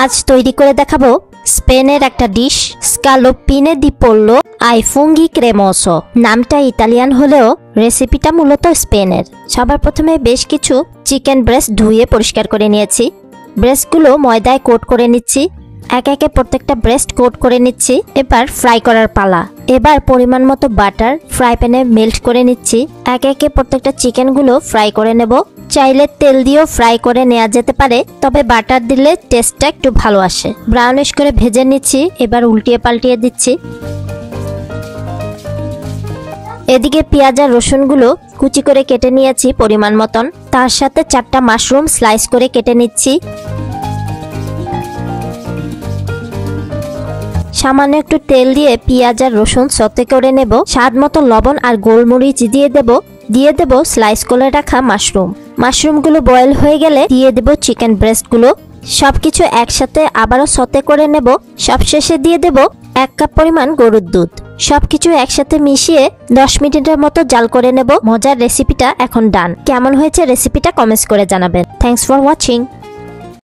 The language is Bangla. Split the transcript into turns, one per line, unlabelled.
আজ তৈরি করে দেখাবো স্পেনের একটা ডিশ স্কালোপিনে দি পোল্লো আই ফুঙ্গি ক্রেমোসো। নামটা ইতালিয়ান হলেও রেসিপিটা মূলত স্পেনের। সবার প্রথমে বেশ কিছু চিকেন ব্রেস্ট ধুয়ে পরিষ্কার করে নিয়েছি। ব্রেস্টগুলো ময়দায় কোট করে নিচ্ছি। একে একে প্রত্যেকটা ব্রেস্ট কোট করে নিচ্ছি। এবার ফ্রাই করার পালা। এবার পরিমাণ মতো বাটার ফ্রাই প্যানে মেল্ট করে নিচ্ছি। একে একে প্রত্যেকটা চিকেনগুলো ফ্রাই করে নেব। চাইলে তেল দিয়েও ফ্রাই করে নেওয়া যেতে পারে, তবে বাটার দিলে টেস্টটা একটু ভালো আসে। ব্রাউনিশ করে ভেজে নিচ্ছি। এবার উল্টিয়ে পাল্টিয়ে দিচ্ছি। এদিকে পেঁয়াজ আর রসুনগুলো কুচি করে কেটে নিয়েছি পরিমাণ মতন। তার সাথে 4টা মাশরুম স্লাইস করে কেটে নিচ্ছি। সামান্য একটু তেল দিয়ে পেঁয়াজ আর রসুন সতে করে নেব। স্বাদ মতো লবণ আর গোলমরিচ দিয়ে দেব স্লাইস করে রাখা মাশরুমগুলো বয়েল হয়ে গেলে দিয়ে দেব চিকেন ব্রেস্টগুলো। সবকিছু একসাথে আবারও সতে করে নেব। সবশেষে দিয়ে দেব 1 কাপ পরিমাণ গরুর দুধ। সবকিছু একসাথে মিশিয়ে 10 মিনিটের মতো জাল করে নেব। মজার রেসিপিটা এখন ডান। কেমন হয়েছে রেসিপিটা কমেন্টস করে জানাবেন। Thanks for watching.